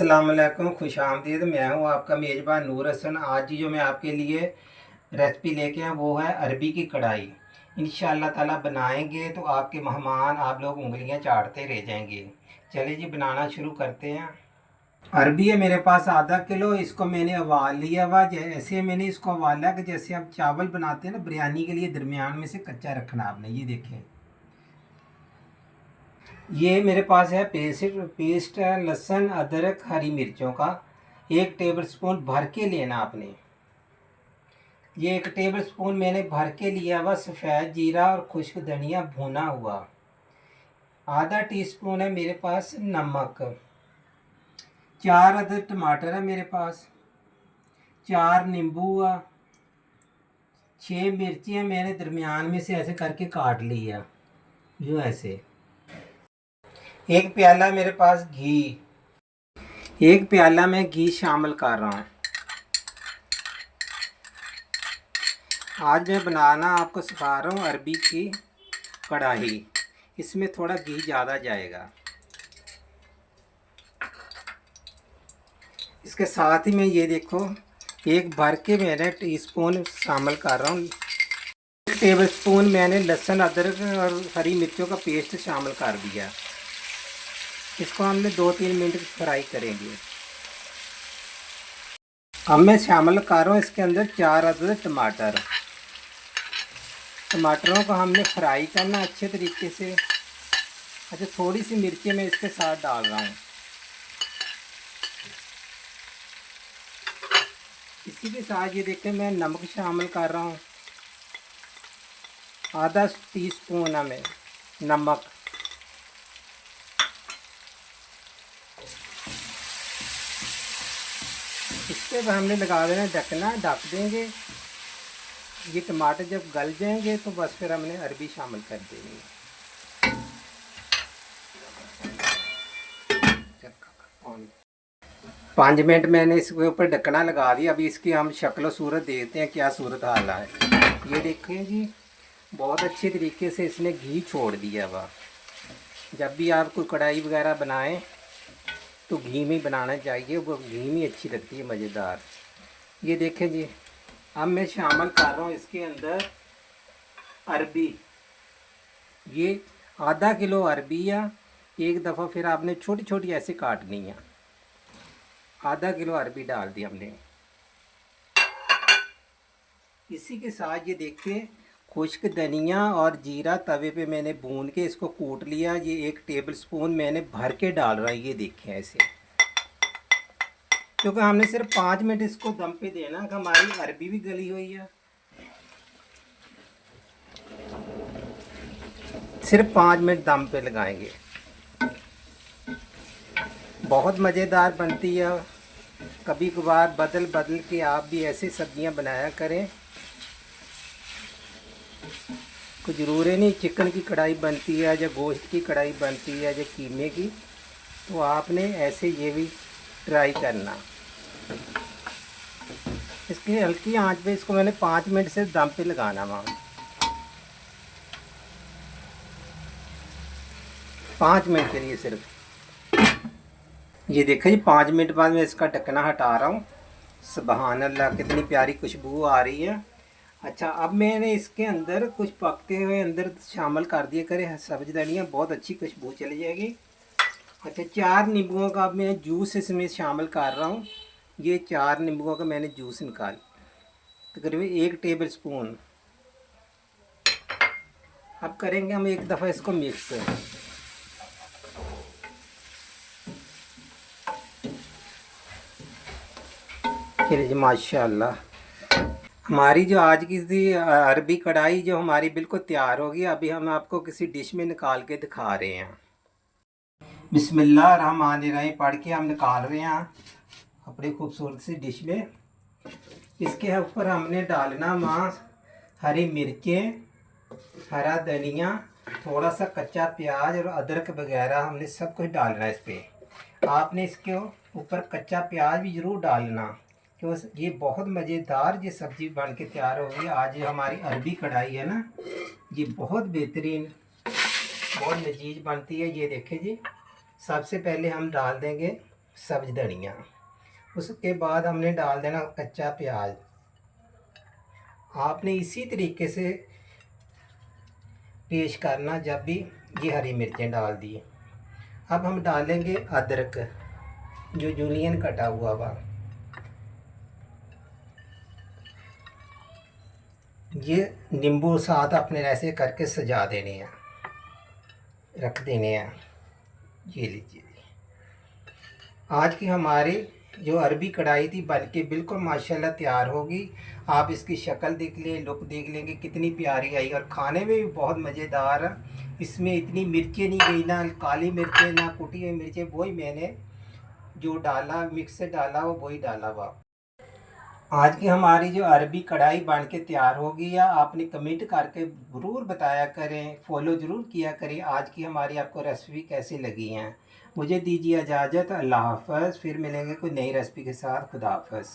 अस्सलाम वालेकुम, खुश आमदीद। मैं हूं आपका मेज़बान नूर हसन। आज जो मैं आपके लिए रेसिपी लेके आया वो है अरबी की कढ़ाई। इंशाअल्लाह ताला बनाएंगे तो आपके मेहमान आप लोग उंगलियां चाटते रह जाएंगे। चलिए जी बनाना शुरू करते हैं। अरबी है मेरे पास आधा किलो। इसको मैंने उबाल लिया हुआ। जैसे मैंने इसको उबाला कि जैसे आप चावल बनाते हैं ना बिरयानी के लिए, दरमियान में से कच्चा रखना आपने। ये देखें, ये मेरे पास है पेस्ट है लहसुन अदरक हरी मिर्चों का। 1 टेबल स्पून भर के लेना आपने। ये 1 टेबल स्पून मैंने भर के लिया हुआ सफ़ेद जीरा और खुश्क धनिया भुना हुआ। आधा टीस्पून है मेरे पास नमक। 4 अदद टमाटर है मेरे पास। 4 नींबू हुआ। 6 मिर्चियाँ मैंने दरमियान में से ऐसे करके काट लिया, जो ऐसे। 1 प्याला मेरे पास घी। 1 प्याला मैं घी शामिल कर रहा हूँ। आज मैं बनाना आपको सिखा रहा हूँ अरबी की कढ़ाई। इसमें थोड़ा घी ज़्यादा जाएगा। इसके साथ ही मैं ये देखो, एक भर के मैंने टीस्पून शामिल कर रहा हूँ। 1 टेबल स्पून मैंने लहसुन अदरक और हरी मिर्चों का पेस्ट शामिल कर दिया। इसको हमने 2-3 मिनट फ्राई करेंगे। अब मैं शामिल कर रहा हूँ इसके अंदर 4 अदद टमाटर। टमाटरों को हमने फ्राई करना अच्छे तरीके से। अच्छा, थोड़ी सी मिर्ची मैं इसके साथ डाल रहा हूँ। इसी के साथ ये देखें मैं नमक शामिल कर रहा हूँ। आधा टीस्पून है मैं नमक। इसके बाद हमने लगा देना ढकना, ढक देंगे। ये टमाटर जब गल जाएंगे तो बस फिर हमने अरबी शामिल कर देनी है। 5 मिनट मैंने इसके ऊपर ढकना लगा दिया। अभी इसकी हम शक्ल सूरत देखते हैं क्या सूरत हाल है। ये देखें जी, बहुत अच्छे तरीके से इसने घी छोड़ दिया हुआ। जब भी आप कोई कढ़ाई वगैरह बनाएं तो घी में बनाना चाहिए, वो घी में अच्छी लगती है, मज़ेदार। ये देखें जी, अब मैं शामिल कर रहा हूँ इसके अंदर अरबी। ये आधा किलो अरबी है। एक दफ़ा फिर आपने छोटी छोटी ऐसे काटनी है। आधा किलो अरबी डाल दी हमने। इसी के साथ ये देखिए, खुश्क धनिया और जीरा तवे पे मैंने भून के इसको कूट लिया। ये 1 टेबल स्पून मैंने भर के डाल रहा है। ये देखें ऐसे, क्योंकि हमने सिर्फ 5 मिनट इसको दम पे देना कि हमारी अरबी भी गली हुई है। सिर्फ 5 मिनट दम पे लगाएंगे। बहुत मज़ेदार बनती है। कभी कभार बदल बदल के आप भी ऐसे सब्जियां बनाया करें। कुछ ज़रूरी नहीं चिकन की कढ़ाई बनती है या गोश्त की कढ़ाई बनती है या कीमे की, तो आपने ऐसे ये भी ट्राई करना। इसकी हल्की आंच पे इसको मैंने 5 मिनट से दम पे लगाना वहाँ। 5 मिनट के लिए सिर्फ। ये देखिए जी, 5 मिनट बाद मैं इसका ढक्कना हटा रहा हूँ। सुभान अल्लाह, कितनी प्यारी खुशबू आ रही है। अच्छा, अब मैंने इसके अंदर कुछ पकते हुए अंदर शामिल कर दिए करें सब्ज़ धनिया, बहुत अच्छी खुशबू चली जाएगी। अच्छा, 4 नींबुओं का अब मैं जूस इसमें शामिल कर रहा हूँ। ये 4 नींबुओं का मैंने जूस निकाल, तकरीबन 1 टेबल स्पून। अब करेंगे हम एक दफ़ा इसको मिक्स। चलिए जी, माशाल्लाह, हमारी जो आज की थी अरबी कढ़ाई जो हमारी बिल्कुल तैयार होगी। अभी हम आपको किसी डिश में निकाल के दिखा रहे हैं। बिस्मिल्लाहिर्रहमानिर्रहीम पढ़ के हम निकाल रहे हैं अपनी खूबसूरत सी डिश में। इसके ऊपर हमने डालना मांस, हरी मिर्चें, हरा धनिया, थोड़ा सा कच्चा प्याज और अदरक वगैरह हमने सब कुछ डालना है इस पर। आपने इसके ऊपर कच्चा प्याज भी ज़रूर डालना, क्योंकि ये बहुत मज़ेदार ये सब्ज़ी बन के तैयार होगी। आज ये हमारी अरबी कढ़ाई है ना, ये बहुत बेहतरीन, बहुत लजीज बनती है। ये देखें जी, सबसे पहले हम डाल देंगे सब्ज धनिया। उसके बाद हमने डाल देना कच्चा प्याज। आपने इसी तरीके से पेश करना जब भी ये हरी मिर्चें डाल दी। अब हम डालेंगे अदरक जो जूलियन कटा हुआ। ये नींबू साथ अपने ऐसे करके सजा देने हैं, रख देने हैं। ये लीजिए, आज की हमारी जो अरबी कढ़ाई थी बल्कि बिल्कुल माशाल्लाह तैयार होगी। आप इसकी शक्ल देख लें, लुक देख लेंगे कितनी प्यारी आई और खाने में भी बहुत मज़ेदार है। इसमें इतनी मिर्चें नहीं गई, ना काली मिर्चें ना कुटी हुई मिर्चें, वही मैंने जो डाला मिक्स से डाला वो वही डाला हुआ। आज की हमारी जो अरबी कढ़ाई बन के तैयार होगी, या आपने कमेंट करके ज़रूर बताया करें, फॉलो ज़रूर किया करें आज की हमारी आपको रेसिपी कैसी लगी हैं। मुझे दीजिए इजाज़त, अल्लाह हाफ़िज़। फिर मिलेंगे कोई नई रेसिपी के साथ। खुदा हाफ़िज़।